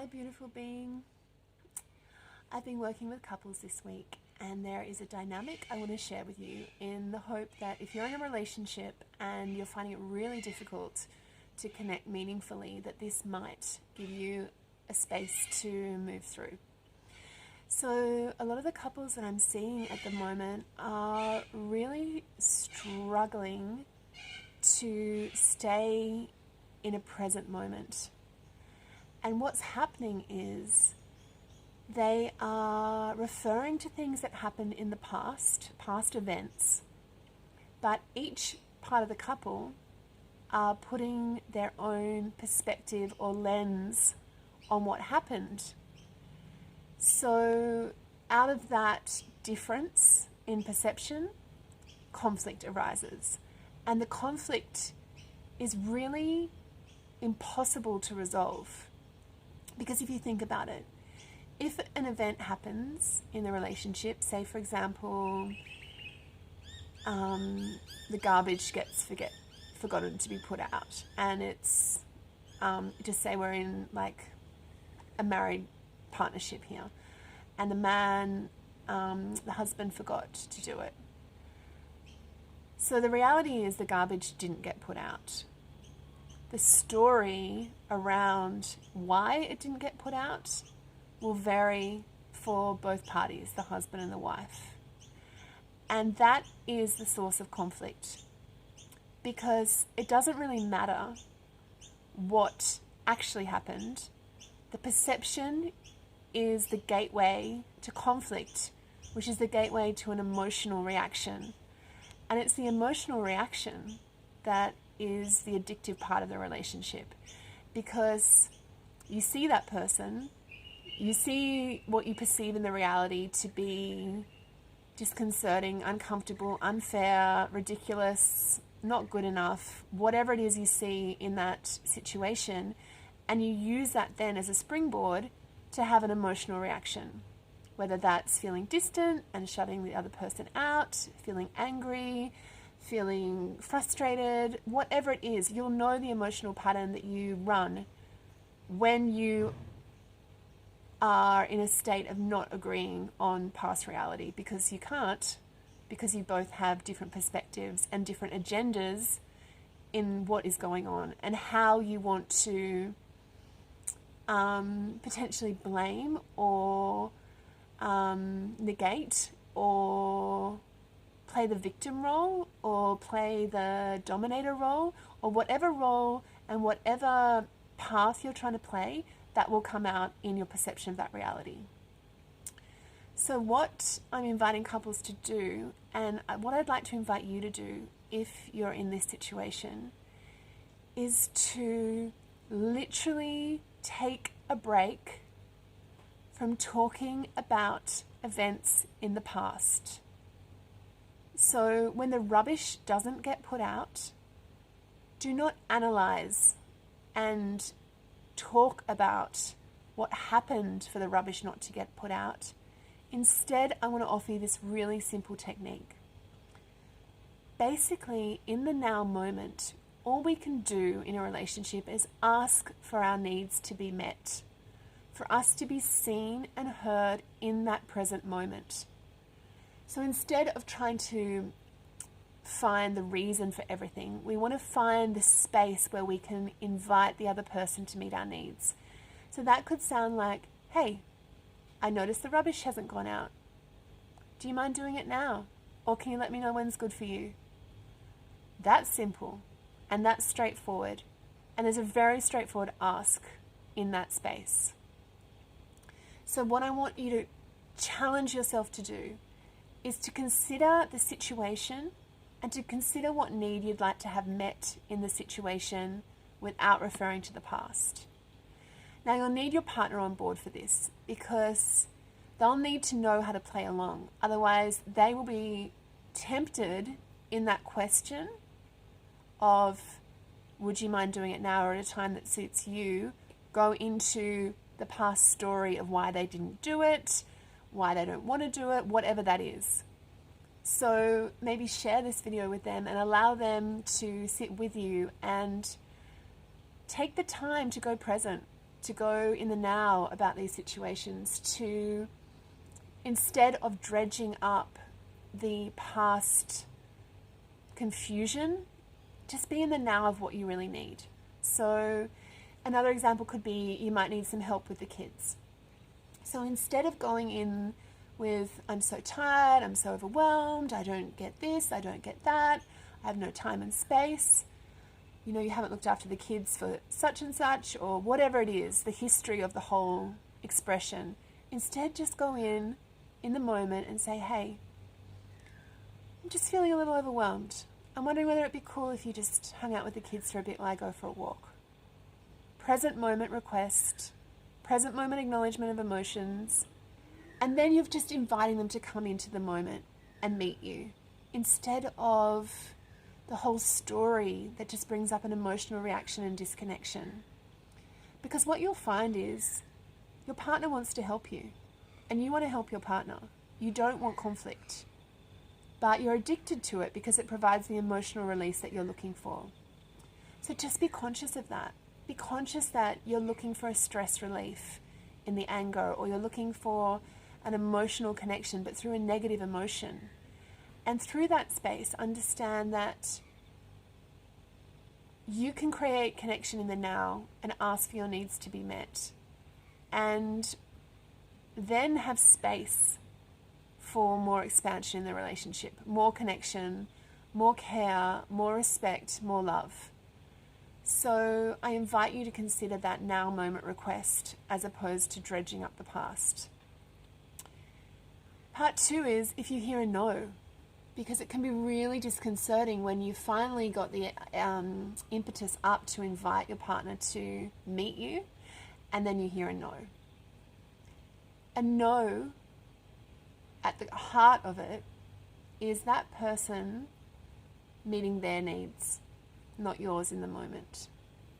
Hi, beautiful being. I've been working with couples this week, and there is a dynamic I want to share with you in the hope that if you're in a relationship and you're finding it really difficult to connect meaningfully, that this might give you a space to move through. So a lot of the couples that I'm seeing at the moment are really struggling to stay in a present moment. And what's happening is they are referring to things that happened in the past events, but each part of the couple are putting their own perspective or lens on what happened. So out of that difference in perception, conflict arises. And the conflict is really impossible to resolve. Because if you think about it, if an event happens in the relationship, say for example, the garbage gets forgotten to be put out, and it's just say we're in like a married partnership here, and the man, the husband forgot to do it. So the reality is the garbage didn't get put out. The story around why it didn't get put out will vary for both parties, the husband and the wife. And that is the source of conflict, because it doesn't really matter what actually happened. The perception is the gateway to conflict, which is the gateway to an emotional reaction. And it's the emotional reaction that is the addictive part of the relationship, because you see that person, you see what you perceive in the reality to be disconcerting, uncomfortable, unfair, ridiculous, not good enough, whatever it is you see in that situation, and you use that then as a springboard to have an emotional reaction, whether that's feeling distant and shutting the other person out, feeling angry, feeling frustrated, whatever it is. You'll know the emotional pattern that you run when you are in a state of not agreeing on past reality, because you can't, because you both have different perspectives and different agendas in what is going on and how you want to potentially blame or negate or play the victim role or play the dominator role, or whatever role and whatever path you're trying to play, that will come out in your perception of that reality. So what I'm inviting couples to do, and what I'd like to invite you to do if you're in this situation, is to literally take a break from talking about events in the past. So when the rubbish doesn't get put out, do not analyze and talk about what happened for the rubbish not to get put out. Instead, I want to offer you this really simple technique. Basically, in the now moment, all we can do in a relationship is ask for our needs to be met, for us to be seen and heard in that present moment. So instead of trying to find the reason for everything, we want to find the space where we can invite the other person to meet our needs. So that could sound like, hey, I noticed the rubbish hasn't gone out. Do you mind doing it now? Or can you let me know when's good for you? That's simple and that's straightforward. And there's a very straightforward ask in that space. So what I want you to challenge yourself to do is to consider the situation and to consider what need you'd like to have met in the situation without referring to the past. Now, you'll need your partner on board for this, because they'll need to know how to play along. Otherwise, they will be tempted in that question of, would you mind doing it now or at a time that suits you, go into the past story of why they didn't do it, why they don't want to do it, whatever that is. So maybe share this video with them and allow them to sit with you and take the time to go present. to go in the now about these situations, to instead of dredging up the past confusion, just be in the now of what you really need. So another example could be you might need some help with the kids. So instead of going in with, I'm so tired, I'm so overwhelmed, I don't get this, I don't get that, I have no time and space, you know, you haven't looked after the kids for such and such, or whatever it is, the history of the whole expression. Instead, just go in the moment and say, hey, I'm just feeling a little overwhelmed. I'm wondering whether it'd be cool if you just hung out with the kids for a bit while I go for a walk. Present moment request, present moment acknowledgement of emotions, and then you're just inviting them to come into the moment and meet you, instead of the whole story that just brings up an emotional reaction and disconnection. Because what you'll find is your partner wants to help you, and you want to help your partner. You don't want conflict, but you're addicted to it because it provides the emotional release that you're looking for. So just be conscious of that. Be conscious that you're looking for a stress relief in the anger, or you're looking for an emotional connection, but through a negative emotion. And through that space, understand that you can create connection in the now and ask for your needs to be met. And then have space for more expansion in the relationship, more connection, more care, more respect, more love. So I invite you to consider that now moment request as opposed to dredging up the past. Part 2 is if you hear a no, because it can be really disconcerting when you finally got the impetus up to invite your partner to meet you, and then you hear a no. A no, at the heart of it, is that person meeting their needs, not yours in the moment.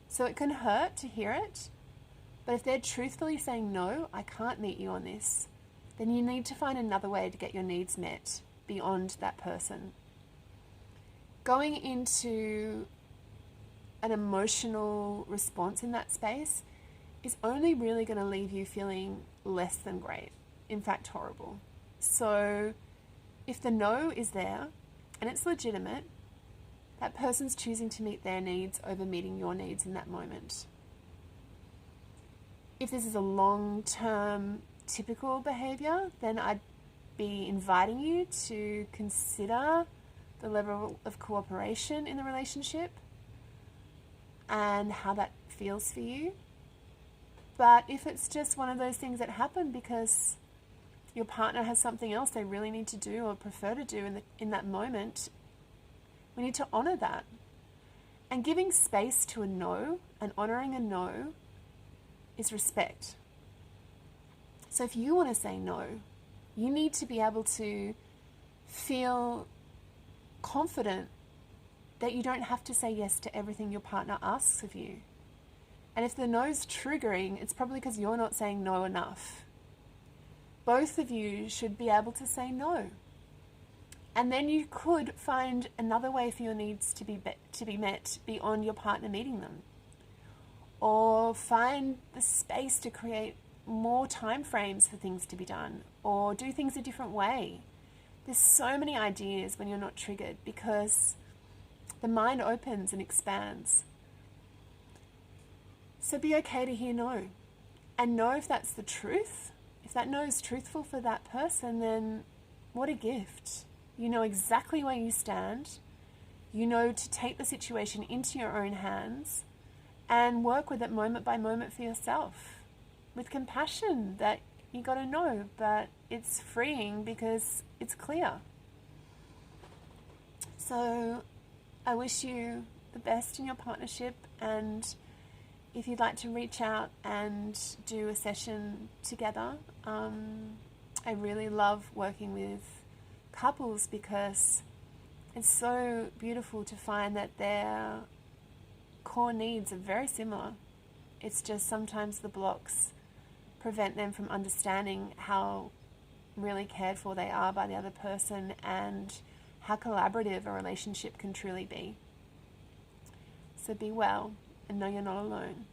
So it can hurt to hear it, but if they're truthfully saying, no, I can't meet you on this, then you need to find another way to get your needs met beyond that person. Going into an emotional response in that space is only really going to leave you feeling less than great, in fact horrible. So if the no is there and it's legitimate, that person's choosing to meet their needs over meeting your needs in that moment. If this is a long-term typical behavior, then I'd be inviting you to consider the level of cooperation in the relationship and how that feels for you. But if it's just one of those things that happen because your partner has something else they really need to do or prefer to do in that moment, we need to honor that. And giving space to a no and honoring a no is respect. So if you want to say no, you need to be able to feel confident that you don't have to say yes to everything your partner asks of you. And if the no's triggering, it's probably because you're not saying no enough. Both of you should be able to say no. And then you could find another way for your needs to be met beyond your partner meeting them. Or find the space to create more time frames for things to be done, or do things a different way. There's so many ideas when you're not triggered, because the mind opens and expands. So be okay to hear no, and know if that's the truth. If that no is truthful for that person, then what a gift. You know exactly where you stand. You know to take the situation into your own hands and work with it moment by moment for yourself, with compassion that you got to know, but it's freeing because it's clear. So I wish you the best in your partnership, and if you'd like to reach out and do a session together, I really love working with couples because it's so beautiful to find that their core needs are very similar. It's just sometimes the blocks prevent them from understanding how really cared for they are by the other person and how collaborative a relationship can truly be. So be well and know you're not alone.